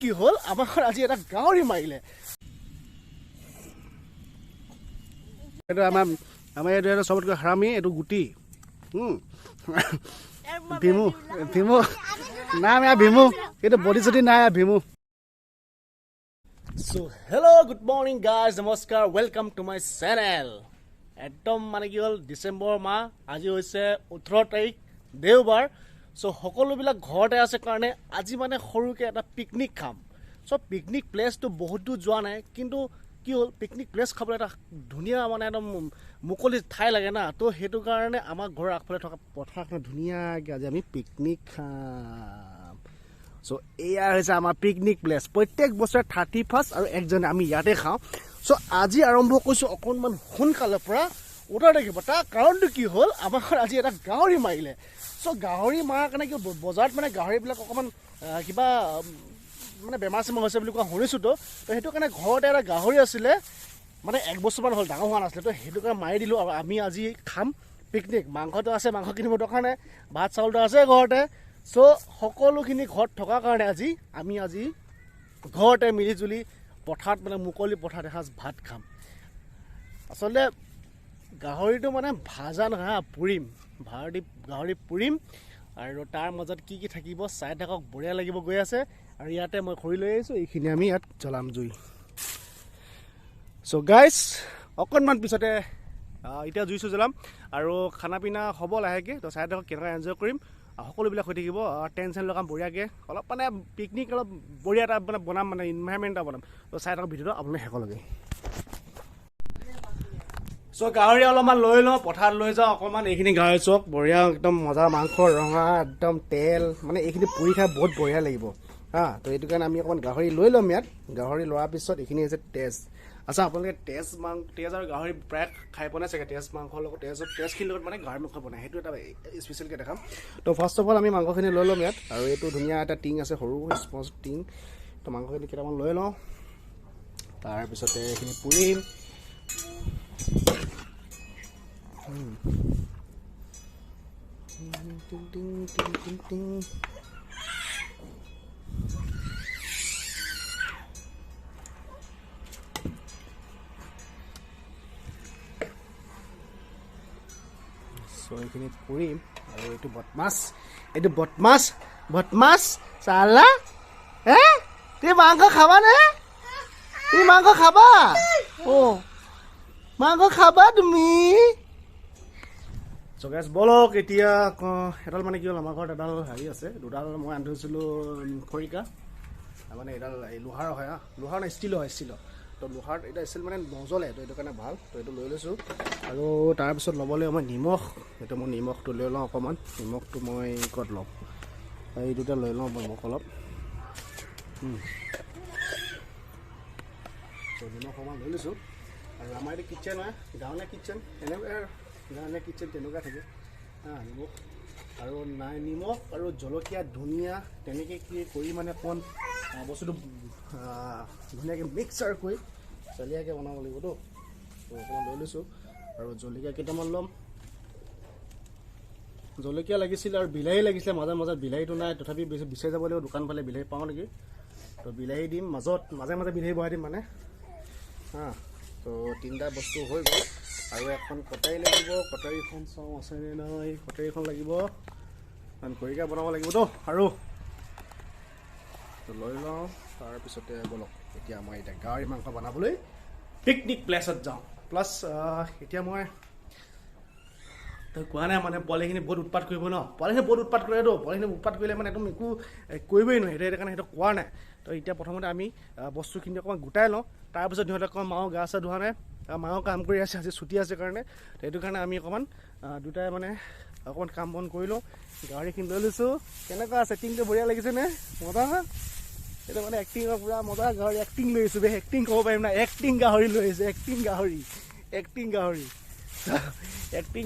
কি হল আমাৰ আজি এটা গাহৰি মাৰিলে এটা আমাৰ এইটো সবতকৈ হাৰামি এইটো গুটি ভীমু ভীমু নাম ইয়াৰ ভীমু এইটো বডি চডি নাই ভীমু so hello' good morning guys নমস্কাৰ ৱেলকাম টু মাই চেনেল একদম মানে কি হ'ল ডিচেম্বৰ মাহ আজি হৈছে 18 তাৰিখ দেওবাৰ সো সকলোবিলাক ঘৰতে আছে কাৰণে আজি মানে সৰুকৈ এটা পিকনিক খাম সো পিকনিক প্লেচটো বহুত দূৰ যোৱা নাই কিন্তু কি হ'ল পিকনিক প্লেচ খাবলৈ এটা ধুনীয়া মানে একদম মুকলি ঠাই লাগে না তো সেইটো কাৰণে আমাৰ ঘৰৰ আগফালে থকা পথাৰখন ধুনীয়াকৈ আজি আমি পিকনিক খাম সো এয়া হৈছে আমাৰ পিকনিক প্লেচ প্ৰত্যেক বছৰে 31 আৰু 1 জানুৱাৰী আমি ইয়াতে খাওঁ সো আজি আৰম্ভ কৰিছোঁ অকণমান সোনকালৰ পৰা উঠাই থাকিব তাৰ কাৰণটো কি হ'ল আমাৰ আজি এটা গাহৰি মাৰিলে সো গাহৰি মৰাৰ কাৰণে কি বজাৰত মানে গাহৰিবিলাক অকণমান কিবা মানে বেমাৰ চেমাৰ হৈছে বুলি কোৱা শুনিছোঁ তো সেইটো কাৰণে ঘৰতে এটা গাহৰি আছিলে মানে 1 বছৰমান হ'ল ডাঙৰ হোৱা নাছিলে তো সেইটো কাৰণে মাৰি দিলোঁ আৰু আমি আজি খাম পিকনিক মাংসটো আছে মাংস কিনিব দৰকাৰ নাই ভাত চাউলটো আছে ঘৰতে সো সকলোখিনি ঘৰত থকাৰ কাৰণে আমি আজি ঘৰতে মিলিজুলি পথাৰত মানে মুকলি পথাৰত এসাঁজ ভাত খাম আচলতে গাহৰিটো মানে ভাজা নহয় পুৰিম গাহৰি পুৰিম আৰু তাৰ মাজত কি কি থাকিব চাই থাকক বঢ়িয়া লাগিব গৈ আছে আৰু ইয়াতে মই খৰি লৈ আহিছোঁ এইখিনি আমি ইয়াত জ্বলাম জুই চ' গাইজ অকণমান পিছতে এতিয়া জুই চুই জ্বলাম আৰু খানা পিনা হ'ব লাহেকৈ তো চাই থাকক কেনেকৈ এনজয় কৰিম সকলোবিলাক হৈ থাকিব টেনশ্যন লগাম বঢ়িয়াকৈ অলপ মানে পিকনিক অলপ বঢ়িয়া এটা মানে বনাম মানে ইনভাইৰমেণ্ট এটা বনাম তো চাই থাকক ভিডিঅ'টো আপোনালোকে শেষলৈকে চ' গাহৰি অলপমান লৈ লওঁ পথাৰত লৈ যাওঁ অকণমান এইখিনি গাহৰি চক বঢ়িয়া একদম মজা মাংস ৰঙা একদম তেল মানে এইখিনি পুৰি খাই বহুত বঢ়িয়া লাগিব তো এইটো কাৰণে আমি অকণমান গাহৰি লৈ ল'ম ইয়াত গাহৰি লোৱাৰ পিছত এইখিনি হৈছে তেজ আচ্ছা আপোনালোকে তেজ আৰু গাহৰি প্ৰায় খাই পোৱা নাই চাগে তেজ মাংসৰ লগত তেজখিনিৰ লগত মানে গাহৰি মাংস বনায় সেইটো এটা স্পেচিয়েলকৈ দেখাম তো ফাৰ্ষ্ট অফ অল আমি মাংসখিনি লৈ ল'ম ইয়াত আৰু এইটো ধুনীয়া এটা টিং আছে সৰু স্পঞ্জ টিং তো মাংসখিনি কেইটামান লৈ লওঁ তাৰপিছতে এইখিনি পুৰিম এইখিনি পুৰিম আৰু এইটো বদমাছ চালা হে তুমি মাংস খাবা নে তুমি মাংস খাবা মাংস খাবা তুমি চ' গাইজ বলক এতিয়া এডাল মানে কি হ'ল আমাৰ ঘৰত এডাল হেৰি আছে দুডাল মই আনি থৈছিলোঁ খৰিকা মানে এডাল এই লোহাৰ হয় লোহাৰ নে ষ্টিলৰ হয় ষ্টিলৰ তো লোহাৰ এতিয়া ষ্টিল মানে নজ্বলে তো এইটো কাৰণে ভাল তো এইটো লৈ লৈছোঁ আৰু তাৰপিছত ল'বলৈ মই নিমখ এইটো মই নিমখটো লৈ লওঁ অকণমান নিমখটো মই ক'ত লওঁ এই দুটা লৈ লওঁ মই নিমখ অলপ তো নিমখ অকণমান লৈ লৈছোঁ আৰু আমাৰ এইটো কিটচেন হয় গাঁৱলীয়া কিটচেন গাঁৱলীয়া কিটচেন তেনেকুৱা থাকে নিমখ আৰু নিমখ আৰু জলকীয়া ধনিয়া তেনেকৈ কি কৰি মানে অকণমান বস্তুটো ধুনীয়াকৈ মিক্সাৰ কৰি চলিয়াকৈ বনাব লাগিবতো তো অকণমান লৈ লৈছোঁ আৰু জলকীয়া কেইটামান ল'ম জলকীয়া লাগিছিল আৰু বিলাহী লাগিছিলে মাজত বিলাহীটো নাই তথাপি বিচাৰি যাব লাগিব দোকান ফালে বিলাহী পাওঁ নেকি তো বিলাহী দিম মাজে মাজে বিলাহী বহাই দিম মানে তো 3টা বস্তু হৈ গ'ল আৰু এখন কটাৰী লাগিব কটাৰীখন চাওঁ আছেনে নাই কটাৰীখন লাগিব কাৰণ খৰিকা বনাব লাগিবতো আৰু লৈ লওঁ তাৰপিছতে বলক এতিয়া মই এতিয়া গাহৰি মাংস বনাবলৈ পিকনিক প্লেচত যাওঁ প্লাছ এতিয়া মই তই কোৱা নাই মানে পোৱালিখিনি বহুত উৎপাত কৰিব ন পোৱালিখিনি বহুত উৎপাত কৰেতো পোৱালিখিনি উৎপাত কৰিলে মানে একদম একো কৰিবই নোৱাৰে সেইটো কাৰণে সেইটো কোৱা নাই তো এতিয়া প্ৰথমতে আমি বস্তুখিনি অকণমান গোটাই লওঁ তাৰপিছত সিহঁতে অকণমান মাও গা চা ধোৱা নাই মাও কাম কৰি আছে আজি ছুটি আছে কাৰণে সেইটো কাৰণে আমি অকণমান দুটাই মানে অকণমান কাম বন কৰি লওঁ গাহৰিখিনি লৈ লৈছোঁ কেনেকুৱা আছে এক্টিংটো বঢ়িয়া লাগিছেনে মজা এইটো মানে এক্টিঙৰ পূৰা মজা গাহৰি এক্টিং লৈ আহিছোঁ এক্টিং ক'ব পাৰিম না এক্টিং গাহৰি লৈ আহিছোঁ এক্টিং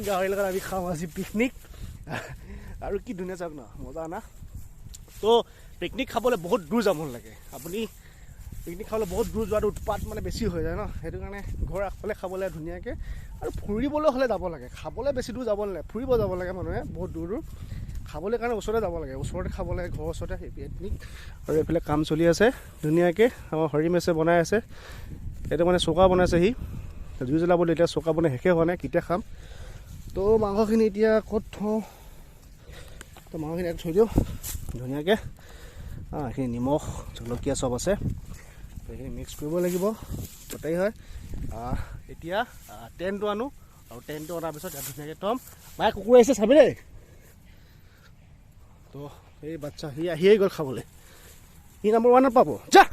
গাহৰি লগত আমি খাওঁ আজি পিকনিক আৰু কি ধুনীয়া চাওক ন মজা না তো পিকনিক খাবলৈ বহুত দূৰ যাব নালাগে আপুনি পিকনিক খাবলৈ বহুত দূৰ যোৱাটো উৎপাত মানে বেছি হৈ যায় ন সেইটো কাৰণে ঘৰ আগফালে খাবলৈ ধুনীয়াকৈ আৰু ফুৰিবলৈ হ'লে যাব লাগে খাবলৈ বেছি দূৰ যাব নালাগে ফুৰিব যাব লাগে মানুহে বহুত দূৰ খাবলৈ কাৰণে ওচৰতে যাব লাগে, ওচৰতে খাব লাগে, ঘৰৰ ওচৰতে পিকনিক। আৰু এইফালে কাম চলি আছে ধুনীয়াকৈ, আমাৰ হৰি মেছে বনাই আছে। এইটো মানে চৌকা বনাইছে সি, জুই জ্বলাবলৈ। এতিয়া চৌকা বনাই শেষে হোৱা নাই, কেতিয়া খাম। তো মাংসখিনি এতিয়া ক'ত থওঁ, তো মাংসখিনি ইয়াত থৈ দিওঁ ধুনীয়াকৈ। এইখিনি নিমখ জলকীয়া চব আছে, তো এইখিনি মিক্স কৰিব লাগিব গোটেই হয়। এতিয়া টেণ্টটো আনো, আৰু টেণ্টটো অনাৰ পিছত ইয়াত ধুনীয়াকৈ থ'ম। মায়ে কুকুৰ আহিছে চাবি দেই। তো এই বাচ্চা সি আহিয়ে গ'ল খাবলৈ, সি নম্বৰ 1ত পাব যা।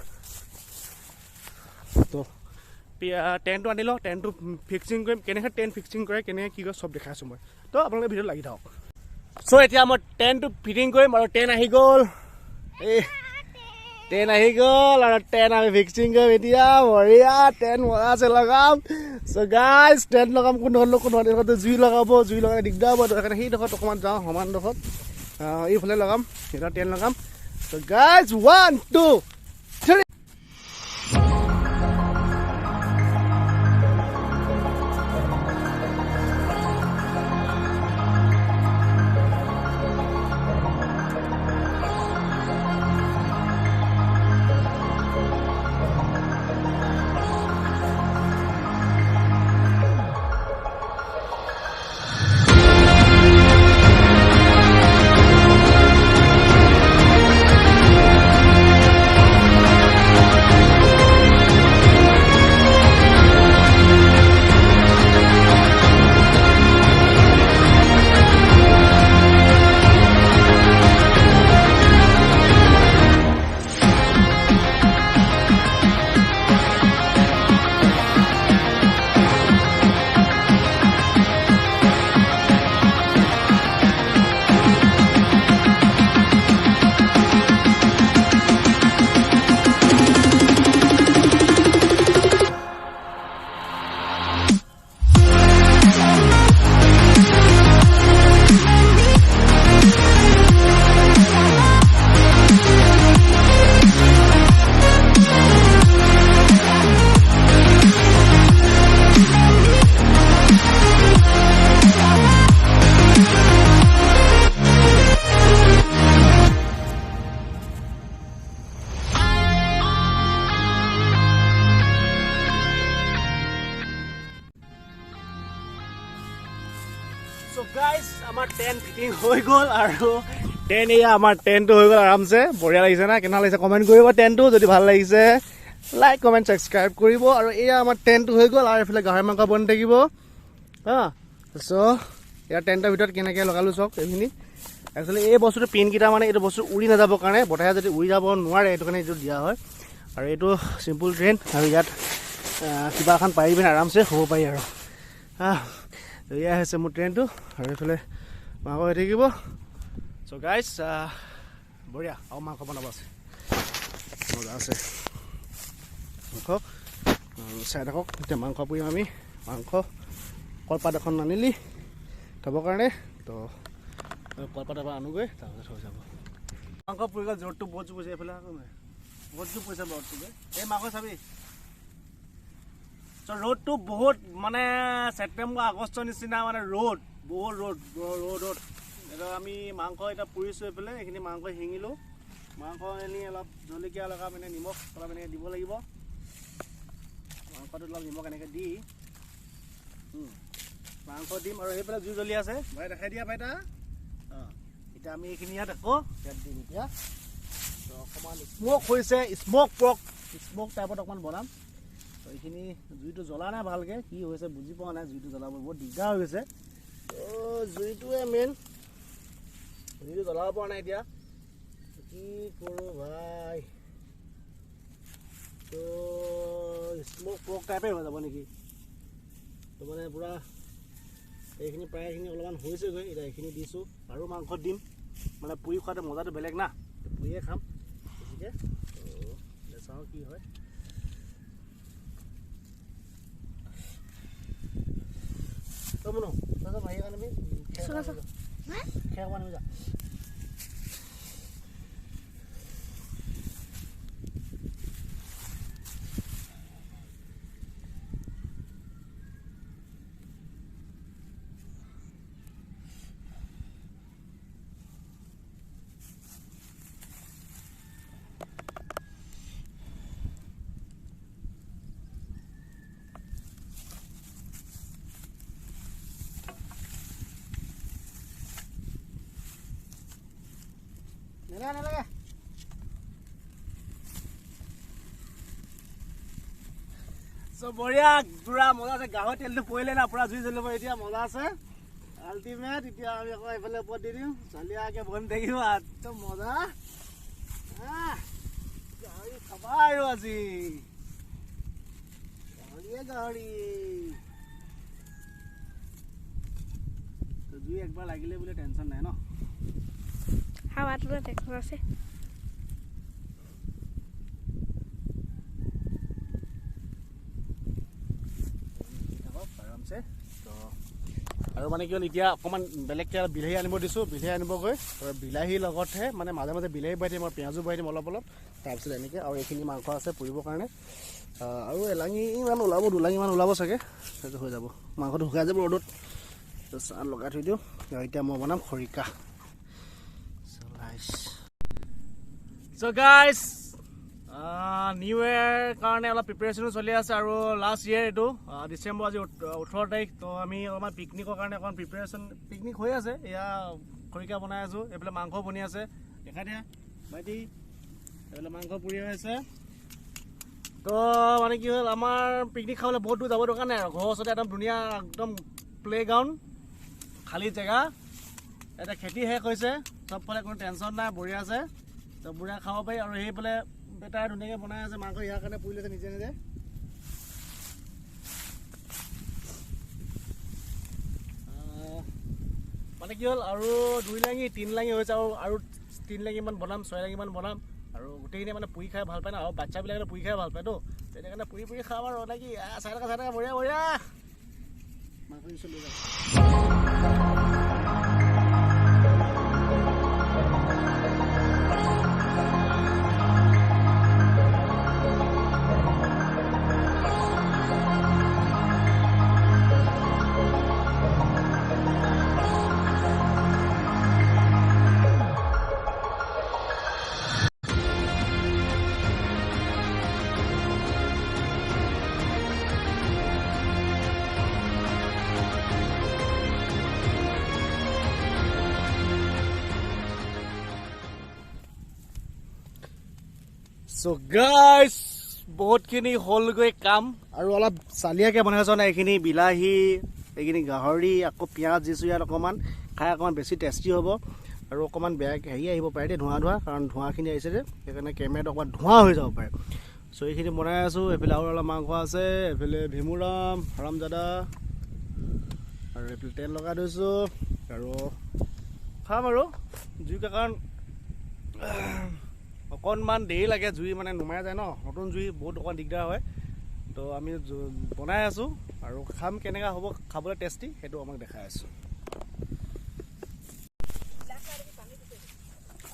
তো টেণ্টটো আনি লওঁ, টেণ্টটো ফিক্সিং কৰিম। কেনেকৈ টেণ্ট ফিক্সিং কৰে, কেনেকৈ কি কৰে চব দেখাই আছোঁ মই। তো আপোনালোকে ভিডিঅ'ত লাগি থাকক। চ' এতিয়া মই টেণ্টটো ফিটিং কৰিম, আৰু টেণ্ট আহি গ'ল। এই টেণ্ট আহি গ'ল, আৰু টেণ্ট আমি ফিক্সিং কৰিম এতিয়া। বঢ়িয়া টেণ্ট আছে লগাম। চ' গাইজ টেণ্ট লগাম কোনোডোখৰতে জুই লগাব, জুই লগালে দিগদাৰ হ'ব। সেইকাৰণে সেইডোখৰত অকণমান যাওঁ, সমানডোখৰত এইফালে লগাম, এতিয়া টেণ্ট লগাম। চ' গাইজ 1 2 3। So guys, আমাৰ টেণ্ট ফিটিং হৈ গ'ল, আৰু টেণ্ট এয়া আমাৰ টেণ্টটো হৈ গ'ল আৰামছে। বঢ়িয়া লাগিছে না? কেনেকুৱা লাগিছে কমেণ্ট কৰিব টেণ্টটো। যদি ভাল লাগিছে লাইক কমেণ্ট ছাবস্ক্ৰাইব কৰিব। আৰু এয়া আমাৰ টেণ্টটো হৈ গ'ল, আৰু এইফালে গাহৰি মাংস বনি থাকিব। চ' ইয়াৰ টেণ্টৰ ভিতৰত কেনেকৈ লগালোঁ চাওক এইখিনি। একচুৱেলি এই বস্তুটো পিনকেইটা মানে এইটো বস্তু উৰি নাযাবৰ কাৰণে, বতাহে যদি উৰি যাব নোৱাৰে সেইটো কাৰণে এইটো দিয়া হয়। আৰু এইটো চিম্পুল ট্ৰেইন, আৰু ইয়াত কিবা এখন পাৰি পিনে আৰামছে হ'ব পাৰি আৰু। এয়া হৈছে মোৰ ট্ৰেইনটো, আৰু এইফালে মাংস হৈ থাকিব। চ' গাইজ বঢ়িয়া, আৰু মাংস বনাব আছে, মজা আছে মাংস। চাই থাকক এতিয়া মাংস পুৰিম আমি। মাংস কলপাত এখন আনিলি থ'বৰ কাৰণে, তো কলপাত এবাৰ আনোগৈ, তাৰপিছত হৈ যাব। মাংস পুৰি গ'ল, জোৰটো বহুত জোৰ পৰিছে এইফালে, বহুত জোৰ পৰিছে ৰ'দটোকে। এই মাংস চাবি। চ' ৰ'দটো বহুত মানে ছেপ্টেম্বৰ আগষ্টৰ নিচিনা মানে ৰ'দ, বহুত ৰ'দত এতিয়া আমি মাংস এতিয়া পুৰিছোঁ এইফালে। এইখিনি মাংস শিঙিলোঁ, মাংস এনে অলপ জলকীয়া লগাম, এনে নিমখ অলপ এনেকৈ দিব লাগিব। মাংসটোত অলপ নিমখ এনেকৈ দি মাংস দিম, আৰু সেইফালে জুই জ্বলি আছে। ভাই দেখাই দিয়া ভাইটা। এতিয়া আমি এইখিনি ইয়াত আকৌ ইয়াত দিম এতিয়া। অকণমান স্মক হৈছে, স্মক টাইপত অকণমান বনাম। তো এইখিনি জুইটো জ্বলা নাই ভালকৈ, কি হৈছে বুজি পোৱা নাই। জুইটো জ্বলাব বহুত দিগদাৰ হৈ গৈছে। তো জুইটোৱে মেইন, জুইটো জ্বলাব পৰা নাই এতিয়া, কি কৰোঁ ভাই। তো স্মক পৰ্ক টাইপে হৈ যাব নেকি? তো মানে পূৰা এইখিনি প্ৰায়খিনি অলপমান হৈছেগৈ। এতিয়া এইখিনি দিছোঁ, আৰু মাংস দিম। মানে পুৰি খোৱাটো মজাটো বেলেগ না, পুৰিয়ে খাম বেছিকৈ। তো চাওঁ কি হয়। তো মনো তাৰপিছত ভাইৰ কাৰণে খেৰ আনিবি যা। বঢ়িয়া পুৰা মজা আছে গাহৰি তেলটো পৰিলে না পুৰা জুই জ্বলিব এতিয়া মজা আছে আল্টিমেট এতিয়া আমি আকৌ এইফালে ওপৰত দি দিম চালিয়াকে বন থাকিব একদম মজা গাহৰি খাবা আৰু আজি গাহৰি জুই একবাৰ লাগিলে বোলে টেনচন নাই ন হাৱাটো টেনচন আছে আৰু মানে কি হ'ল এতিয়া অকণমান বেলেগকৈ বিলাহী আনিব দিছোঁ বিলাহী আনিবগৈ বিলাহীৰ লগতহে মানে মাজে মাজে বিলাহী বহাই দিম আৰু পিঁয়াজো বহাই দিম অলপ অলপ তাৰপিছত এনেকৈ আৰু এইখিনি মাংস আছে পুৰিবৰ কাৰণে আৰু এলাঙিমান ওলাব দুলাঙিমান ওলাব চাগে সেইটো হৈ যাব মাংসটো শুকাই যাব ৰ'দত চাহ লগাই থৈ দিওঁ আৰু এতিয়া মই বনাম খৰিকা চ' গাইজ নিউ ইয়েৰ কাৰণে অলপ প্ৰিপেৰেশ্যনো চলি আছে আৰু লাষ্ট ইয়েৰ এইটো ডিচেম্বৰ আজি 18 তাৰিখ তো আমি অলপমান পিকনিকৰ কাৰণে অকণমান প্ৰিপেৰেশ্যন পিকনিক হৈ আছে এয়া খৰিকা বনাই আছোঁ এইফালে মাংস বনি আছে দেখাই দিয়া ভাইটি এইফালে মাংস পুৰি হৈ আছে তো মানে কি হ'ল আমাৰ পিকনিক খাবলৈ বহুত দূৰ যাব দৰকাৰ নাই আৰু ঘৰৰ ওচৰতে একদম ধুনীয়া একদম প্লে'গ্ৰাউণ্ড খালী জেগা এটা খেতি শেষ হৈছে চবফালে কোনো টেনশ্যন নাই বঢ়িয়া আছে তো বুঢ়া খাব পাৰি আৰু সেইফালে বেটাই ধুনীয়াকৈ বনাই আছে মাংস ইয়াৰ কাৰণে পুৰি লৈছে নিজে নিজে মানে কি হ'ল আৰু 2 লাঙি 3 লাঙি হৈছে আৰু 3 লাঙিমান বনাম 6 লাঙিমান বনাম আৰু গোটেইখিনি মানে পুৰি খাই ভাল পায় না আৰু বাচ্চাবিলাকে পুৰি খাই ভাল পায়তো তেনেকৈ পুৰি পুৰি খাম আৰু নেকি চাই থকা বঢ়িয়া বঢ়িয়া মাংস নিশ্চয় লৈ যাম So guys, বহুতখিনি হ'লগৈ কাম আৰু অলপ চালিয়াকৈ বনাই আছোঁ এইখিনি বিলাহী এইখিনি গাহৰি আকৌ পিঁয়াজ দিছোঁ ইয়াত অকণমান খাই অকণমান বেছি টেষ্টি হ'ব আৰু অকণমান বেয়াকৈ আহিব পাৰে দেই ধোঁৱা কাৰণ ধোঁৱাখিনি আহিছে যে সেইকাৰণে কেমেৰাটো অকণমান ধোঁৱা হৈ যাব পাৰে চ' এইখিনি বনাই আছোঁ এইফালে আৰু অলপ মাংস আছে এইফালে ভীমুৰাম হাৰামজাদা আৰু এইফালে তেল লগাই থৈছোঁ আৰু খাম আৰু জুইকা কাৰণ অকণমান দেৰি লাগে জুই মানে নুমাই যায় ন নতুন জুই বহুত অকণমান দিগদাৰ হয় তো আমি বনাই আছোঁ আৰু খাম কেনেকুৱা হ'ব খাবলৈ টেষ্টি সেইটো আমাক দেখাই আছোঁ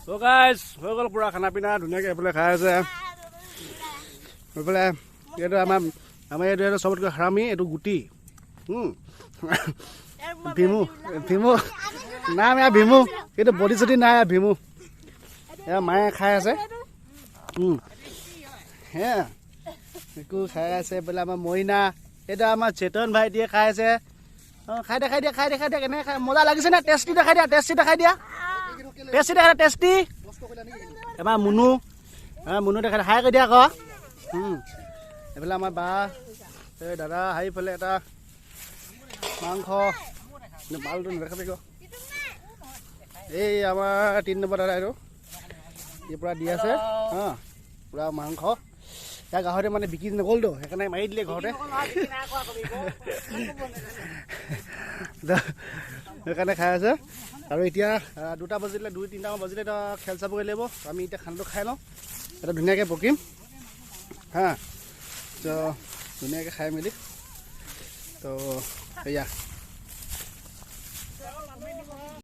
চ' গাইজ হৈ গ'ল পূৰা খানা পিনা ধুনীয়াকৈ এইফালে খাই আছে এইফালে এইটো আমাৰ এইটো চবতকৈ হাৰামি এইটো গুটি ভীমু ভীমু নাই আমি ভীমু এইটো বডি চডি নাই ভীমু এয়া মায়ে খাই আছে হে একো খাই আছে বোলে আমাৰ মইনা এইটো আমাৰ চেতন ভাইটিয়ে খাই আছে অঁ খাই দিয়া কেনেকৈ খাই মজা লাগিছে নে টেষ্টি দেখাই দিয়া টেষ্টি এবাৰ মুনু দেখাই হাই কৰি দিয়া আকৌ এইফালে আমাৰ বা এই দাদা সেইফালে এটা মাংস মালটো নেদেখাবি আকৌ এই আমাৰ 3 নম্বৰ দাদা এইটো এই পূৰা দি আছে পূৰা মাংস ইয়াৰ গাহৰিতে মানে বিক্ৰী নগ'লতো সেইকাৰণে মাৰি দিলে ঘৰতে সেইকাৰণে খাই আছে আৰু এতিয়া 2টা বাজিলে 2-3টামান বাজিলে খেল চাবগৈ লাগিব আমি এতিয়া খানাটো খাই লওঁ এটা ধুনীয়াকৈ পকিম তো ধুনীয়াকৈ খাই মেলি তো সেয়া